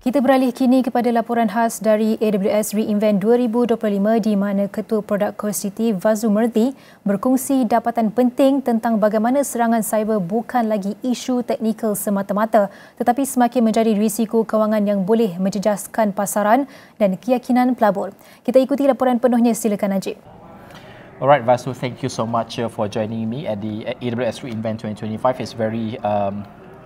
Kita beralih kini kepada laporan khas dari AWS reInvent 2025 di mana Ketua Produk Cohesity Vasu Murthy berkongsi dapatan penting tentang bagaimana serangan cyber bukan lagi isu teknikal semata-mata tetapi semakin menjadi risiko kewangan yang boleh menjejaskan pasaran dan keyakinan pelabur. Kita ikuti laporan penuhnya, silakan Najib. Alright, Vasu, thank you so much for joining me at the AWS reInvent 2025. It's very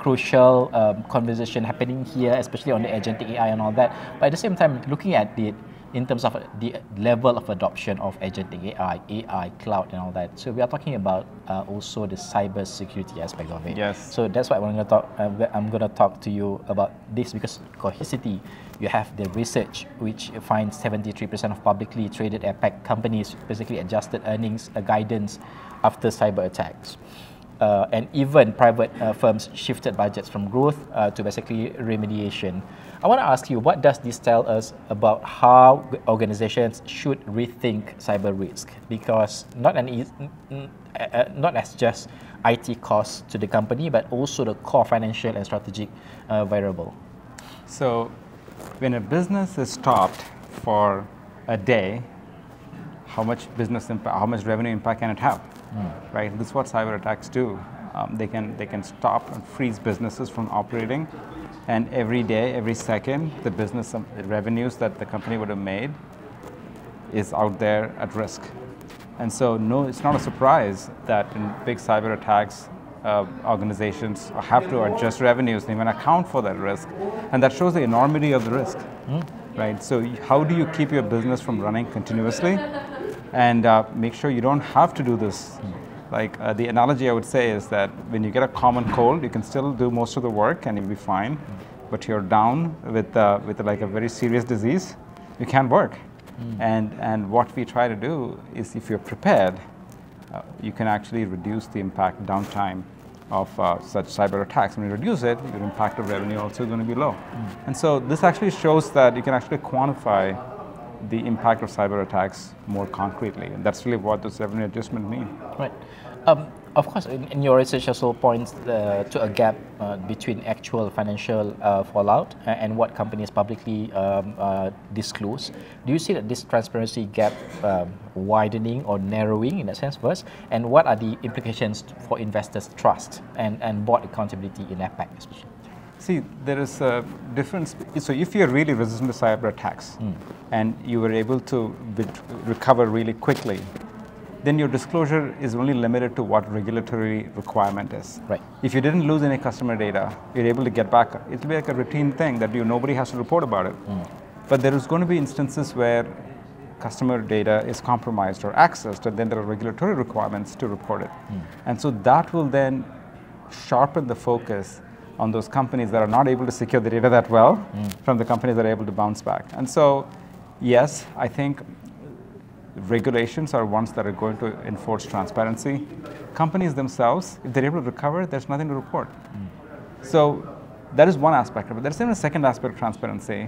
crucial conversation happening here, especially on the agentic AI and all that. But at the same time, looking at it in terms of the level of adoption of agentic AI, cloud and all that. So we are talking about also the cyber security aspect of it. Yes. So that's why I'm going to talk to you about this, because Cohesity, you have the research which finds 73% of publicly traded APAC companies basically adjusted earnings guidance after cyber attacks. And even private firms shifted budgets from growth to basically remediation. I want to ask you, what does this tell us about how organizations should rethink cyber risk? Because not as just IT costs to the company, but also the core financial and strategic variable. So, when a business is stopped for a day, how much revenue impact can it have? Right, this is what cyber attacks do. They can stop and freeze businesses from operating, and every day, every second, the business revenues that the company would have made is out there at risk. And so, no, it's not a surprise that in big cyber attacks, organizations have to adjust revenues, they even account for that risk, and that shows the enormity of the risk. Right. So, how do you keep your business from running continuously? And make sure you don't have to do this. Like the analogy I would say is that when you get a common cold, you can still do most of the work and you'll be fine. But you're down with like a very serious disease, you can't work. And what we try to do is, if you're prepared, you can actually reduce the impact downtime of such cyber attacks. When you reduce it, your impact of revenue also is going to be low. And so this actually shows that you can actually quantify the impact of cyber attacks more concretely, and that's really what this revenue adjustment means. Right. Of course, in your research also points to a gap between actual financial fallout and what companies publicly disclose. Do you see that this transparency gap widening or narrowing in that sense first? And what are the implications for investors' trust and board accountability in APAC especially? See, there is a difference. So if you're really resistant to cyber attacks and you were able to recover really quickly, then your disclosure is only limited to what regulatory requirement is. Right. If you didn't lose any customer data, you're able to get back. It'll be like a routine thing that nobody has to report about it. But there is going to be instances where customer data is compromised or accessed, and then there are regulatory requirements to report it. And so that will then sharpen the focus on those companies that are not able to secure the data that well from the companies that are able to bounce back. And so, yes, I think regulations are ones that are going to enforce transparency. Companies themselves, if they're able to recover, there's nothing to report. So that is one aspect of it. There's even a second aspect of transparency.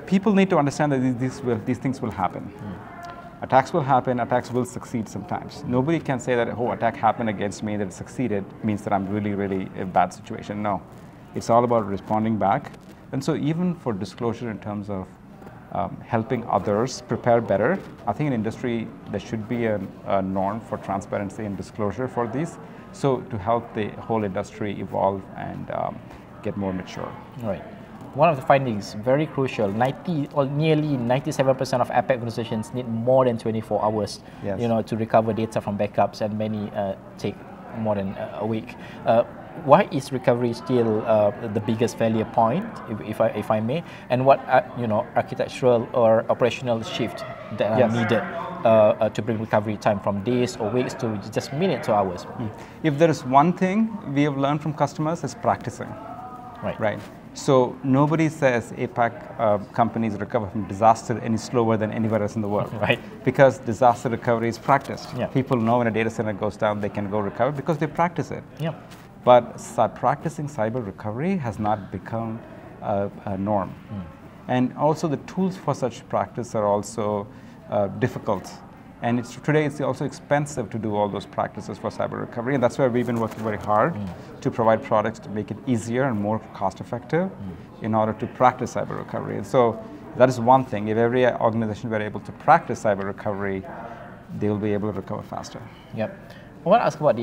People need to understand that these things will happen. Attacks will happen, attacks will succeed sometimes. Nobody can say that, oh, attack happened against me, that it succeeded, means that I'm really, really in a bad situation. No, it's all about responding back. And so even for disclosure in terms of helping others prepare better, I think in industry there should be a norm for transparency and disclosure for these, so to help the whole industry evolve and get more mature. Right. One of the findings, very crucial, 90 or nearly 97% of APAC organizations need more than 24 hours, to recover data from backups, and many take more than a week. Why is recovery still the biggest failure point, if I may? And what architectural or operational shift that are needed to bring recovery time from days or weeks to just minutes or hours? If there is one thing we have learned from customers, is practicing. Right. So nobody says APAC companies recover from disaster any slower than anywhere else in the world. Right. Because disaster recovery is practiced. Yeah. People know when a data center goes down, they can go recover because they practice it. Yeah. But practicing cyber recovery has not become a norm. And also the tools for such practice are also difficult. And today it's also expensive to do all those practices for cyber recovery, and that's where we've been working very hard to provide products to make it easier and more cost effective in order to practice cyber recovery. And so that is one thing. If every organization were able to practice cyber recovery, they will be able to recover faster. Yep. I want to ask about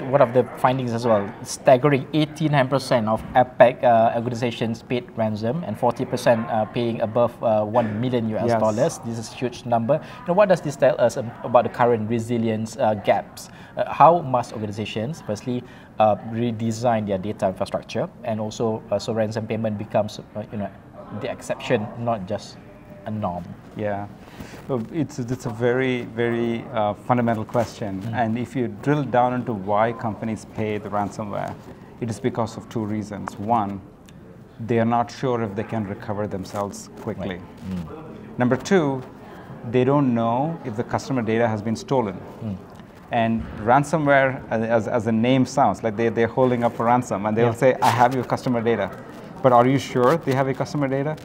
one of the findings as well. Staggering 89% of APAC organizations paid ransom, and 40% paying above $1 million US. This is a huge number. What does this tell us about the current resilience gaps? How must organizations, firstly, redesign their data infrastructure, and also so ransom payment becomes the exception, not just a norm? Yeah, so it's a very, very fundamental question. And if you drill down into why companies pay the ransomware, it is because of two reasons. One, they are not sure if they can recover themselves quickly. Number two, they don't know if the customer data has been stolen. And ransomware, as the name sounds, like they're holding up for ransom, and they'll say, I have your customer data. But are you sure they have your customer data?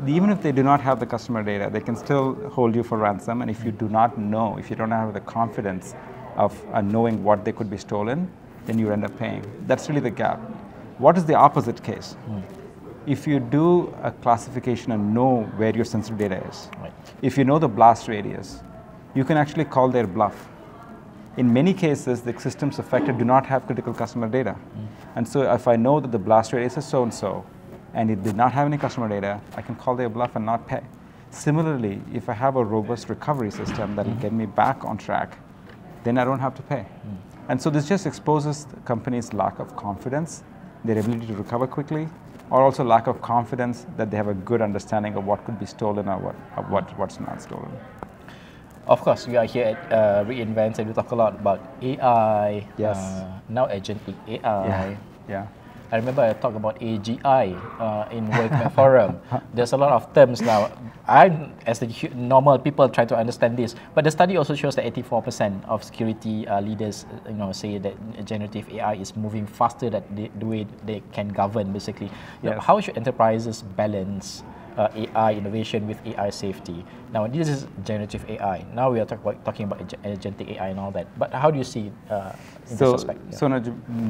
Even if they do not have the customer data, they can still hold you for ransom. And if you do not know, if you don't have the confidence of knowing what they could be stolen, then you end up paying. That's really the gap. What is the opposite case? If you do a classification and know where your sensitive data is, if you know the blast radius, you can actually call their bluff. In many cases, the systems affected do not have critical customer data. And so if I know that the blast radius is so-and-so, and it did not have any customer data, I can call their bluff and not pay. Similarly, if I have a robust recovery system that will get me back on track, then I don't have to pay. And so this just exposes the company's lack of confidence, their ability to recover quickly, or also lack of confidence that they have a good understanding of what could be stolen or what's not stolen. Of course, we are here at reInvent, and we talk a lot about AI, now agentic AI. Yeah. I remember I talked about AGI in Work Forum. There's a lot of terms now. I, as the normal people, try to understand this. But the study also shows that 84% of security leaders, say that generative AI is moving faster than the way they can govern. Basically, how should enterprises balance AI innovation with AI safety? Now, this is generative AI. Now we are talking about agentic AI and all that. But how do you see in this aspect? So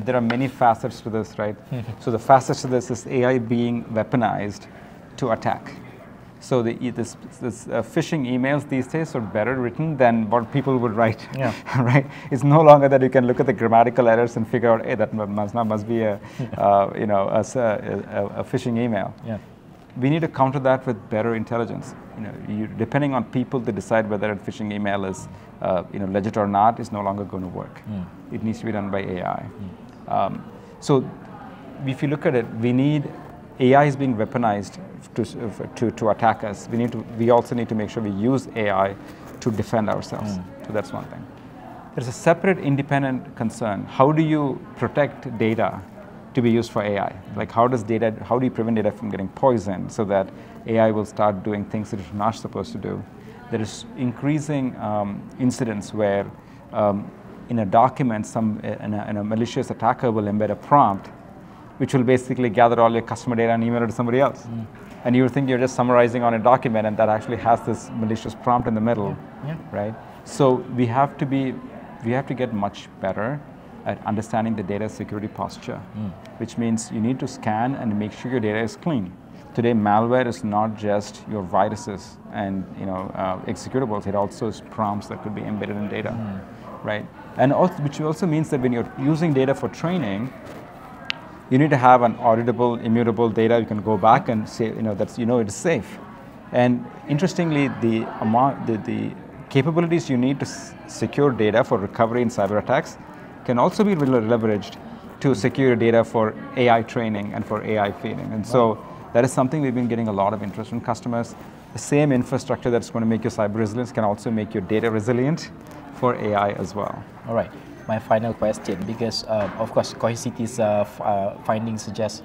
there are many facets to this, right? So the facets to this is AI being weaponized to attack. So this phishing emails these days are better written than what people would write, right? It's no longer that you can look at the grammatical errors and figure out, hey, that must be a phishing email. We need to counter that with better intelligence. Depending on people to decide whether a phishing email is legit or not is no longer going to work. It needs to be done by AI. So if you look at it, AI is being weaponized to attack us. We also need to make sure we use AI to defend ourselves. So that's one thing. There's a separate independent concern. How do you protect data to be used for AI? Like how do you prevent data from getting poisoned so that AI will start doing things that it's not supposed to do? There is increasing incidents where in a document, a malicious attacker will embed a prompt which will basically gather all your customer data and email it to somebody else. And you think you're just summarizing on a document, and that actually has this malicious prompt in the middle, right? So we have to get much better at understanding the data security posture, which means you need to scan and make sure your data is clean. Today, malware is not just your viruses and executables; it also is prompts that could be embedded in data, right? And which also means that when you're using data for training, you need to have an auditable, immutable data. You can go back and say, it is safe. And interestingly, the capabilities you need to secure data for recovery in cyber attacks can also be leveraged to secure data for AI training and for AI feeding. And so that is something we've been getting a lot of interest from customers. The same infrastructure that's going to make your cyber resilience can also make your data resilient for AI as well. All right. My final question, because of course Cohesity's findings suggest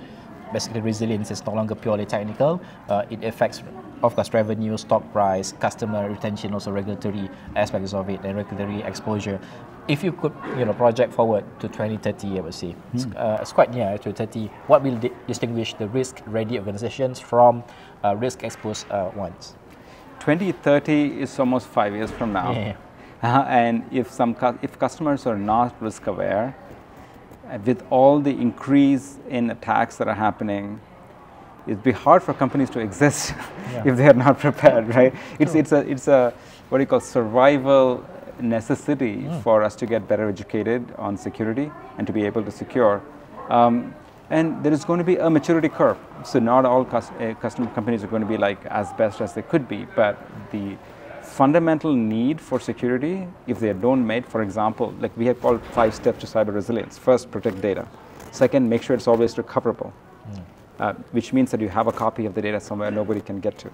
basically resilience is no longer purely technical. It affects, of course, revenue, stock price, customer retention, also regulatory aspects of it, and regulatory exposure. If you could project forward to 2030, I would say, it's quite near to 2030, what will distinguish the risk-ready organizations from risk-exposed ones? 2030 is almost 5 years from now. Yeah. And if customers are not risk aware, with all the increase in attacks that are happening, it'd be hard for companies to exist if they are not prepared, right? It's a what do you call survival necessity for us to get better educated on security and to be able to secure. And there is going to be a maturity curve. So not all customer companies are going to be like as best as they could be, but the fundamental need for security, if they don't made, for example, like we have called 5 steps to cyber resilience. First, protect data. Second, make sure it's always recoverable, which means that you have a copy of the data somewhere nobody can get to.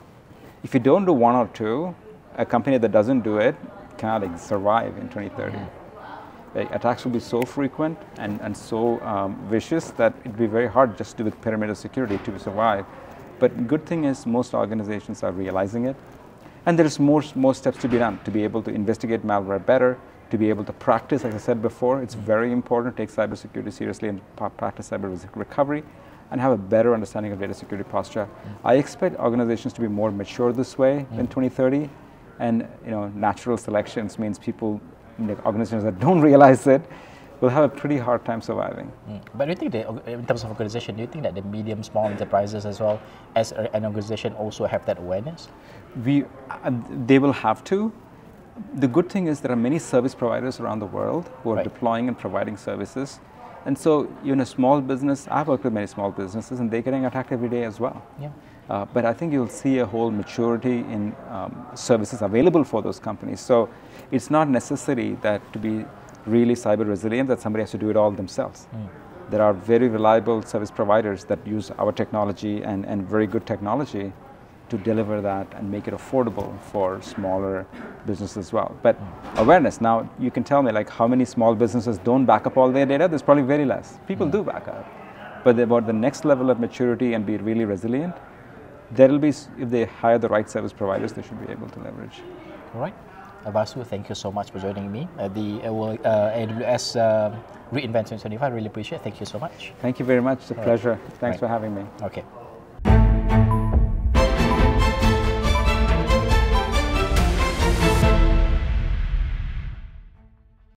If you don't do 1 or 2, a company that doesn't do it cannot survive in 2030. Attacks will be so frequent and so vicious that it will be very hard just to do with perimeter security to survive. But good thing is most organizations are realizing it. And there is more steps to be done to be able to investigate malware better, to be able to practice, like I said before, it's very important to take cybersecurity seriously and practice cyber recovery and have a better understanding of data security posture. I expect organizations to be more mature this way in 2030, and natural selections means people, organizations that don't realize it will have a pretty hard time surviving. But do you think that in terms of organization, do you think that the medium, small enterprises as well as an organization also have that awareness? They will have to. The good thing is there are many service providers around the world who are deploying and providing services. And so, a small business, I've worked with many small businesses and they're getting attacked every day as well. Yeah. But I think you'll see a whole maturity in services available for those companies. So it's not necessary that to be really cyber resilient that somebody has to do it all themselves. There are very reliable service providers that use our technology and very good technology to deliver that and make it affordable for smaller businesses as well. But awareness, now you can tell me like how many small businesses don't back up all their data? There's probably very less. People do back up. But about the next level of maturity and be really resilient, there will be, if they hire the right service providers, they should be able to leverage. All right. Vasu, thank you so much for joining me at the AWS reInvent 2025. I really appreciate it. Thank you so much. Thank you very much. It's a pleasure. Thanks for having me. Okay.